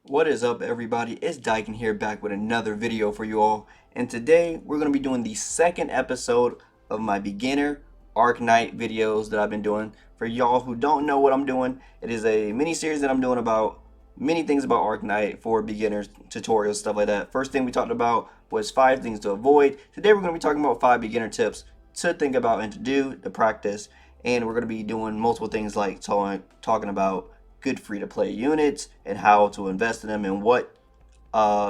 What is up, everybody? It's Daiken here, back with another video for you all. And today we're going to be doing the second episode of my beginner Arknight videos that I've been doing. For y'all who don't know what I'm doing, it is a mini series that I'm doing about many things about Arknight for beginners, tutorials, stuff like that. First thing we talked about was 5 things to avoid. Today we're going to be talking about 5 beginner tips to think about and to do, to practice. And we're going to be doing multiple things like talking about good free-to-play units and how to invest in them and what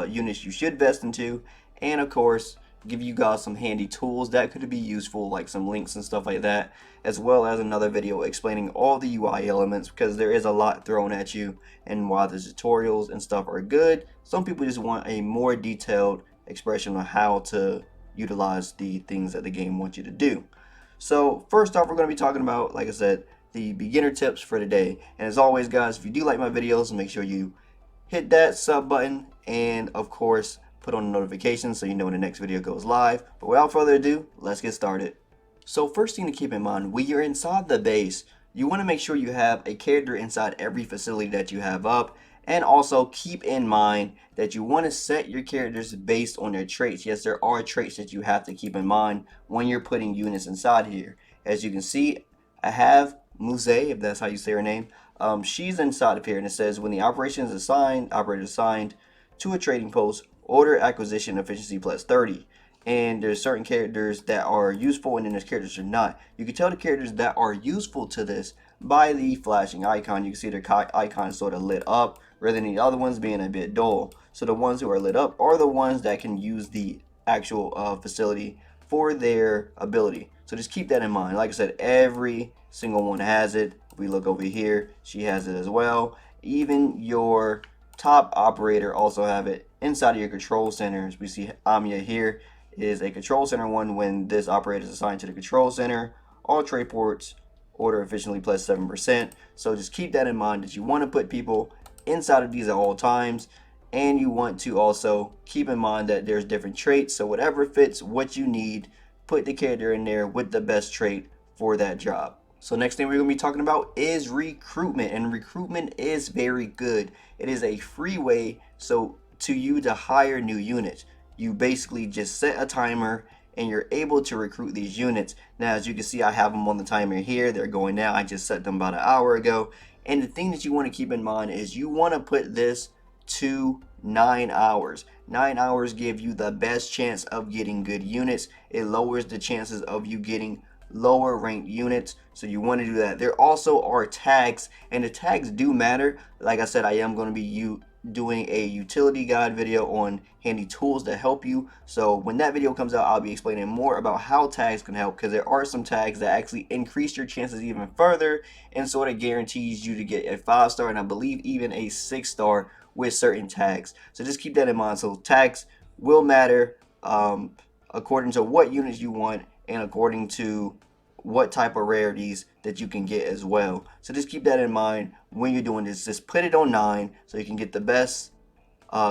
units you should invest into, and of course give you guys some handy tools that could be useful, like some links and stuff like that, as well as another video explaining all the UI elements, because there is a lot thrown at you. And while the tutorials and stuff are good, some people just want a more detailed expression on how to utilize the things that the game wants you to do. So first off, we're going to be talking about, like I said, the beginner tips for today. And as always, guys, if you do like my videos, make sure you hit that sub button and of course put on the notifications so you know when the next video goes live. But without further ado, let's get started. So first thing to keep in mind, when you're inside the base, you want to make sure you have a character inside every facility that you have up. And also keep in mind that you want to set your characters based on their traits. Yes, there are traits that you have to keep in mind when you're putting units inside here. As you can see, I have Muse, if that's how you say her name. She's inside of here, and it says when the operator is assigned to a trading post, order acquisition efficiency plus 30. And there's certain characters that are useful, and then there's characters that are not. You can tell the characters that are useful to this by the flashing icon. You can see their icon sort of lit up, rather than the other ones being a bit dull. So the ones who are lit up are the ones that can use the actual facility for their ability. So just keep that in mind. Like I said, every single one has it. If we look over here, she has it as well. Even your top operator also have it inside of your control centers. We see Amia here is a control center one. When this operator is assigned to the control center, all trade ports order efficiently plus 7%. So just keep that in mind, that you want to put people inside of these at all times. And you want to also keep in mind that there's different traits. So whatever fits what you need, put the character in there with the best trait for that job. So next thing we're going to be talking about is recruitment. And recruitment is very good. It is a free way to you to hire new units. You basically just set a timer and you're able to recruit these units. Now, as you can see, I have them on the timer here. They're going now. I just set them about an hour ago. And the thing that you want to keep in mind is you want to put this to 9 hours. 9 hours give you the best chance of getting good units. It lowers the chances of you getting lower ranked units, so you want to do that. There also are tags, and the tags do matter. Like I said, I am going to be doing a utility guide video on handy tools to help you. So when that video comes out, I'll be explaining more about how tags can help, because there are some tags that actually increase your chances even further and sort of guarantees you to get a 5-star and I believe even a 6-star with certain tags. So just keep that in mind. So tags will matter according to what units you want and according to what type of rarities that you can get as well. So just keep that in mind when you're doing this. Just put it on 9 so you can get the best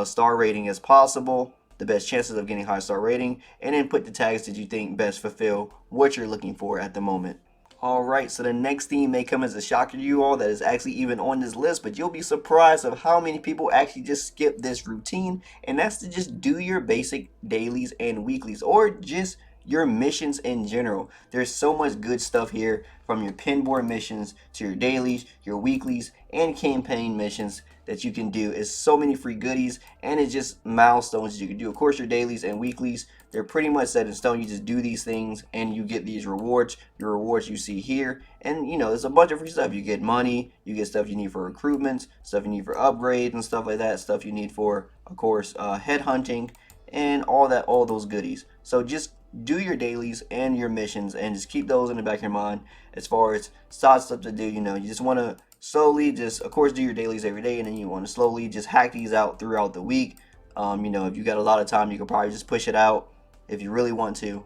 star rating as possible, the best chances of getting high star rating, and then put the tags that you think best fulfill what you're looking for at the moment. Alright, so the next theme may come as a shocker to you all that is actually even on this list, but you'll be surprised of how many people actually just skip this routine, and that's to just do your basic dailies and weeklies, or just your missions in general. There's so much good stuff here, from your pinboard missions to your dailies, your weeklies, and campaign missions that you can do. It's so many free goodies, and it's just milestones you can do. Of course, your dailies and weeklies, they're pretty much set in stone. You just do these things and you get these rewards. Your rewards you see here, and you know, there's a bunch of free stuff. You get money, you get stuff you need for recruitments, stuff you need for upgrades and stuff like that, stuff you need for, of course, headhunting and all those goodies. So just do your dailies and your missions and just keep those in the back of your mind. As far as side stuff to do, you know, you just want to slowly just, of course, do your dailies every day, and then you want to slowly just hack these out throughout the week. You know, if you got a lot of time, you could probably just push it out if you really want to.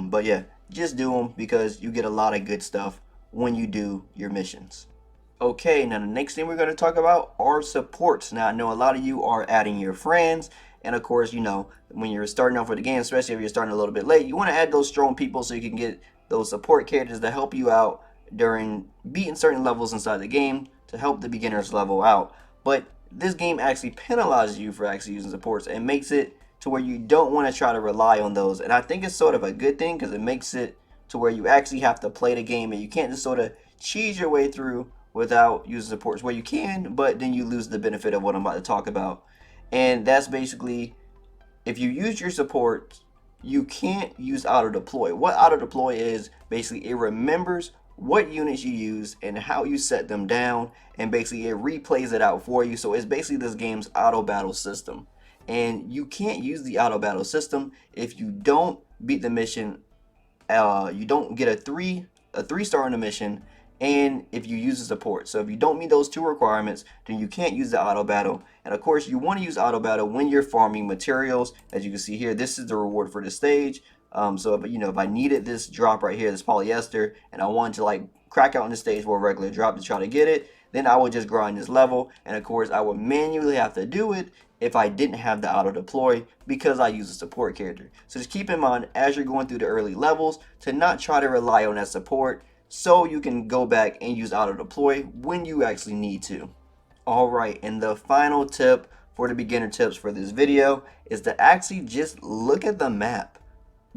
But yeah, just do them because you get a lot of good stuff when you do your missions. Okay, now the next thing we're going to talk about are supports. Now, I know a lot of you are adding your friends, and of course, you know, when you're starting off with the game, especially if you're starting a little bit late, you want to add those strong people so you can get those support characters to help you out during beating certain levels inside the game to help the beginners level out. But this game actually penalizes you for actually using supports and makes it to where you don't want to try to rely on those. And I think it's sort of a good thing because it makes it to where you actually have to play the game and you can't just sort of cheese your way through without using supports. Well, you can, but then you lose the benefit of what I'm about to talk about. And that's basically, if you use your support, you can't use auto deploy. What auto deploy is, basically it remembers what units you use and how you set them down, and basically it replays it out for you. So it's basically this game's auto battle system. And you can't use the auto battle system if you don't beat the mission. You don't get a three star in the mission, and if you use the support. So if you don't meet those two requirements, then you can't use the auto battle. And of course, you want to use auto battle when you're farming materials. As you can see here, this is the reward for this stage. So if I needed this drop right here, this polyester, and I wanted to like crack out in the stage for a regular drop to try to get it, then I would just grind this level. And of course, I would manually have to do it if I didn't have the auto deploy because I use a support character. So just keep in mind as you're going through the early levels to not try to rely on that support, so you can go back and use auto deploy when you actually need to. Alright, and the final tip for the beginner tips for this video is to actually just look at the map.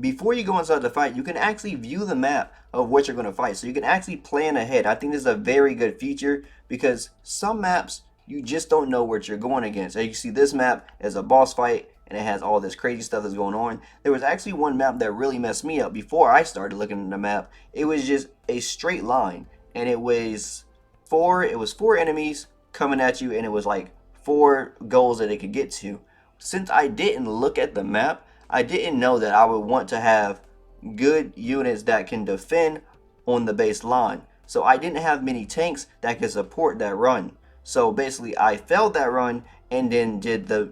Before you go inside the fight, you can actually view the map of what you're going to fight, so you can actually plan ahead. I think this is a very good feature because some maps you just don't know what you're going against. As you can see, this map is a boss fight and it has all this crazy stuff that's going on. There was actually one map that really messed me up before I started looking at the map. It was just a straight line, and it was four enemies coming at you, and it was like 4 goals that it could get to. Since I didn't look at the map, I didn't know that I would want to have good units that can defend on the base line. So I didn't have many tanks that could support that run. So basically I failed that run and then did the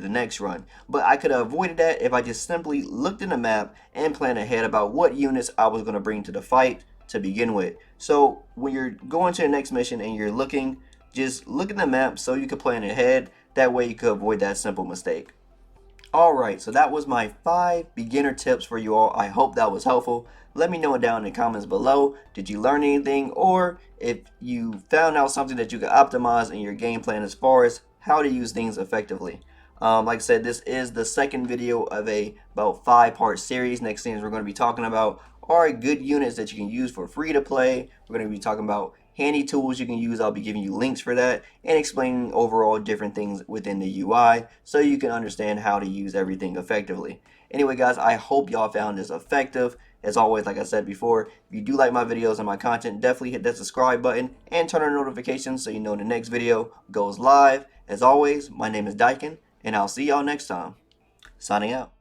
next run. But I could have avoided that if I just simply looked in the map and planned ahead about what units I was going to bring to the fight to begin with. So when you're going to the next mission and you're looking, just look at the map so you can plan ahead. That way you could avoid that simple mistake. Alright, so that was my 5 beginner tips for you all. I hope that was helpful. Let me know it down in the comments below. Did you learn anything, or if you found out something that you could optimize in your game plan as far as how to use things effectively. Like I said, this is the second video of about 5-part series. Next things we're going to be talking about are good units that you can use for free to play. We're going to be talking about handy tools you can use. I'll be giving you links for that and explaining overall different things within the UI so you can understand how to use everything effectively. Anyway guys, I hope y'all found this effective. As always, like I said before, if you do like my videos and my content, definitely hit that subscribe button and turn on notifications so you know the next video goes live. As always, my name is Daiken, and I'll see y'all next time. Signing out.